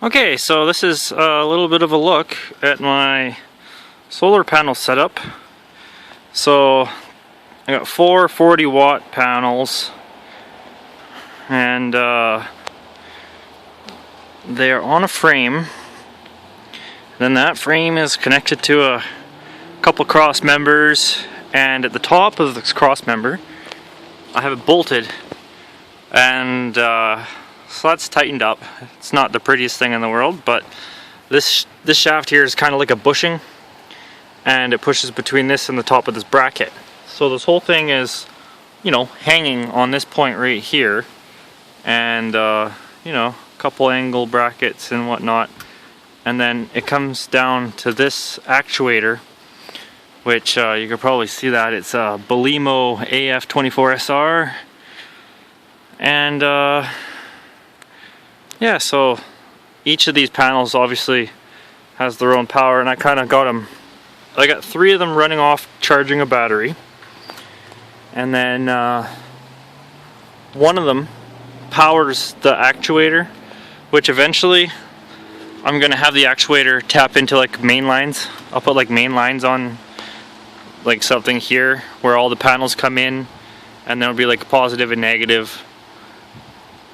Okay, so this is a little bit of a look at my solar panel setup. So I got four 40-watt panels, and they're on a frame. Then that frame is connected to a couple cross members, and at the top of this cross member I have it bolted, and so that's tightened up. It's not the prettiest thing in the world, but this shaft here is kind of like a bushing, and it pushes between this and the top of this bracket. So this whole thing is, you know, hanging on this point right here, and you know, a couple angle brackets and whatnot, and then it comes down to this actuator, which you can probably see that it's a Belimo AF24SR, and yeah, so each of these panels obviously has their own power, and I kind of got them. I got 3 of them running off charging a battery, and then one of them powers the actuator, which eventually I'm gonna have the actuator tap into like main lines. I'll put like main lines on like something here where all the panels come in, and there'll be like positive and negative,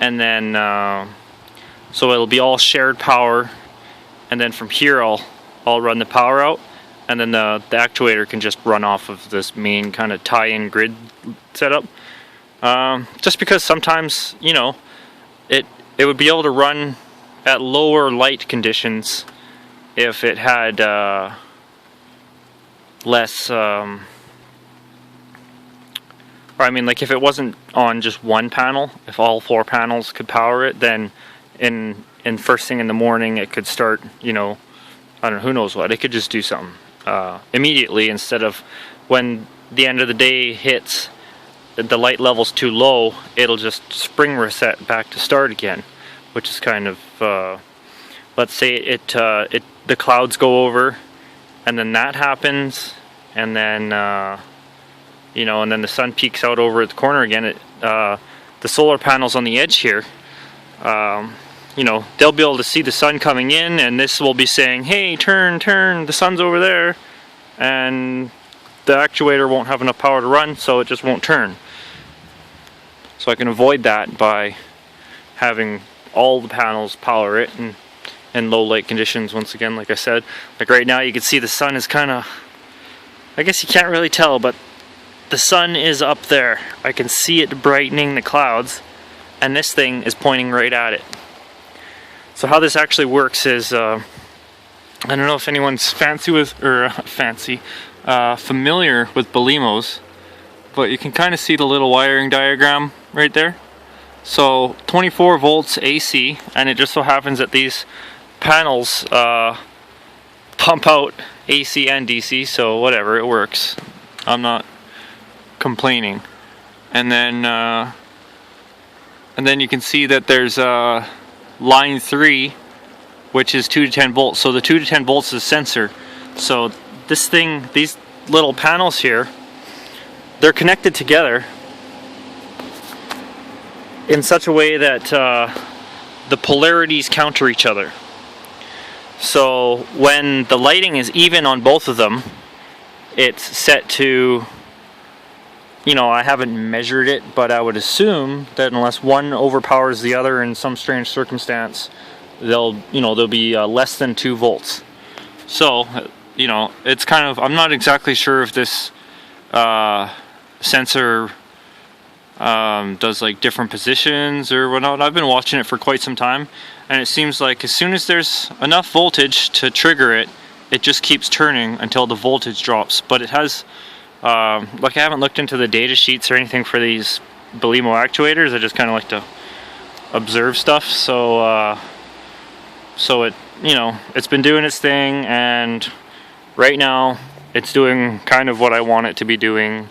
and then so it'll be all shared power, and then from here I'll run the power out, and then the actuator can just run off of this main kind of tie-in grid setup. Just because sometimes, you know, it would be able to run at lower light conditions if it had less, or I mean, like if it wasn't on just one panel, if all 4 panels could power it, then in first thing in the morning it could start, you know, I don't know, who knows what, it could just do something immediately, instead of when the end of the day hits, the light level's too low, it'll just spring reset back to start again, which is kind of, let's say the clouds go over, and then that happens, and then you know, and then the sun peeks out over at the corner again. The solar panels on the edge here, you know, they'll be able to see the sun coming in, and this will be saying, hey, turn, the sun's over there, and the actuator won't have enough power to run, so it just won't turn. So I can avoid that by having all the panels power it, and in low light conditions, once again, like I said. Like right now you can see the sun is kind of, I guess you can't really tell, but the sun is up there. I can see it brightening the clouds, and this thing is pointing right at it. So how this actually works is, I don't know if anyone's familiar with Belimos, but you can kind of see the little wiring diagram right there. So 24 volts AC, and it just so happens that these panels pump out AC and DC, so whatever, it works. I'm not complaining. And then you can see that there's line 3, which is 2 to 10 volts. So the 2 to 10 volts is a sensor. So this thing, these little panels here, they're connected together in such a way that the polarities counter each other. So when the lighting is even on both of them, it's set to, you know, I haven't measured it, but I would assume that unless one overpowers the other in some strange circumstance, they'll be less than 2 volts. So, you know, it's kind of, I'm not exactly sure if this sensor does like different positions or whatnot. I've been watching it for quite some time, and it seems like as soon as there's enough voltage to trigger it, it just keeps turning until the voltage drops. But it has, like, I haven't looked into the data sheets or anything for these Belimo actuators. I just kind of like to observe stuff. So so it, you know, it's been doing its thing, and right now it's doing kind of what I want it to be doing.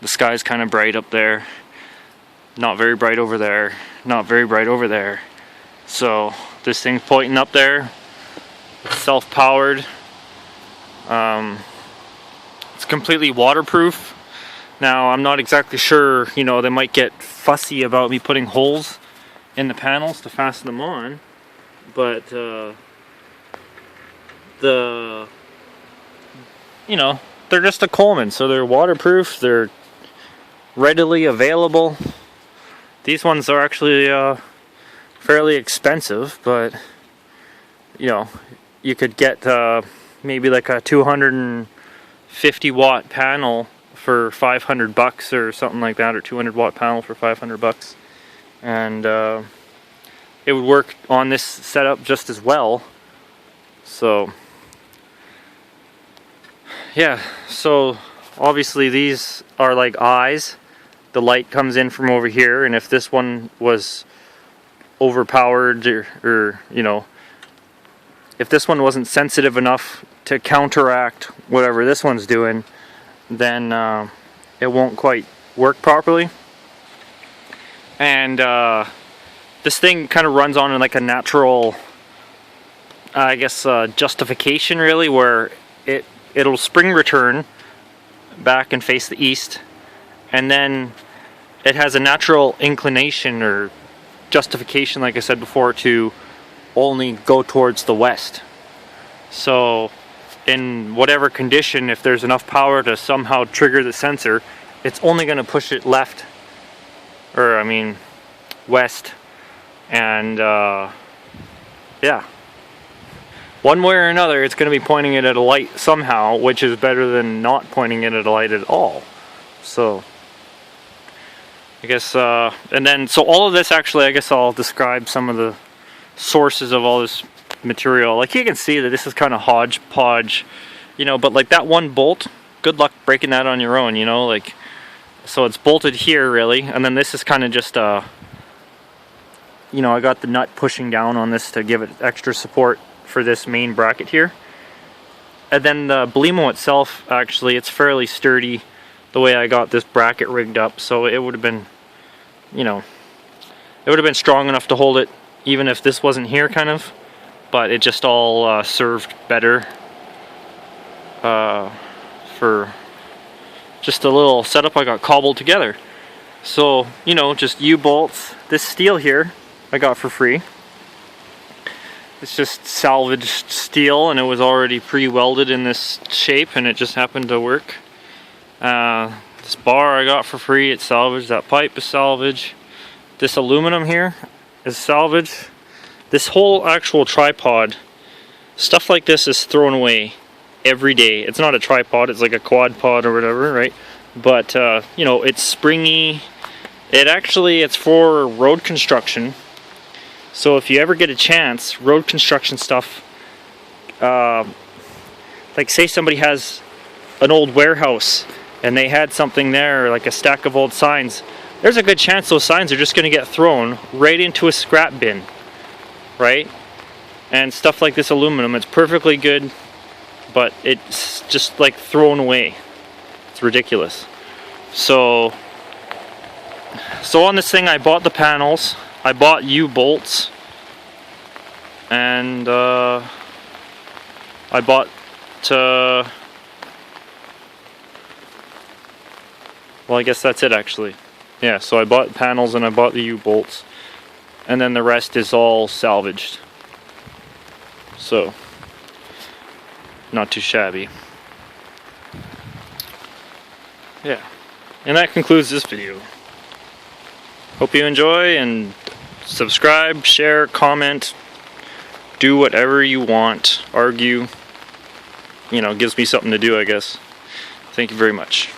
The sky's kind of bright up there, not very bright over there, not very bright over there. So this thing's pointing up there. It's self-powered. It's completely waterproof. Now I'm not exactly sure, you know, they might get fussy about me putting holes in the panels to fasten them on, but you know, they're just a Coleman, so they're waterproof, they're readily available. These ones are actually fairly expensive, but you know, you could get maybe like a 250 watt panel for $500 or something like that, or 200 watt panel for $500, and it would work on this setup just as well. So yeah, so obviously these are like eyes. The light comes in from over here, and if this one was overpowered, or you know, if this one wasn't sensitive enough to counteract whatever this one's doing, then it won't quite work properly. And this thing kind of runs on in like a natural, I guess, justification really, where it'll spring return back and face the east, and then it has a natural inclination or justification, like I said before, to only go towards the west. So in whatever condition, if there's enough power to somehow trigger the sensor, it's only going to push it left, or I mean west. And yeah, one way or another, it's going to be pointing it at a light somehow, which is better than not pointing it at a light at all. So I guess, and then, so all of this, actually, I guess I'll describe some of the sources of all this material. Like, you can see that this is kind of hodgepodge, you know, but like that one bolt, good luck breaking that on your own, you know, like, so it's bolted here really, and then this is kind of just you know, I got the nut pushing down on this to give it extra support for this main bracket here. And then the Belimo itself, actually, it's fairly sturdy the way I got this bracket rigged up, so it would have been, you know, it would have been strong enough to hold it even if this wasn't here, kind of, but it just all served better for just a little setup I got cobbled together. So, you know, just U-bolts. This steel here I got for free. It's just salvaged steel, and it was already pre-welded in this shape, and it just happened to work. This bar I got for free, it's salvaged. That pipe is salvaged. This aluminum here is salvaged. This whole actual tripod, stuff like this is thrown away every day. It's not a tripod, it's like a quad pod or whatever, right? But you know, it's springy. It's for road construction. So if you ever get a chance, road construction stuff, like say somebody has an old warehouse and they had something there, like a stack of old signs, there's a good chance those signs are just going to get thrown right into a scrap bin, right? And stuff like this aluminum, it's perfectly good, but it's just like thrown away. It's ridiculous. So on this thing, I bought the panels, I bought U-bolts, and I bought well, I guess that's it actually. Yeah, so I bought panels and I bought the U-bolts, and then the rest is all salvaged. So, not too shabby. Yeah, and that concludes this video. Hope you enjoy, and subscribe, share, comment, do whatever you want, argue. You know, gives me something to do, I guess. Thank you very much.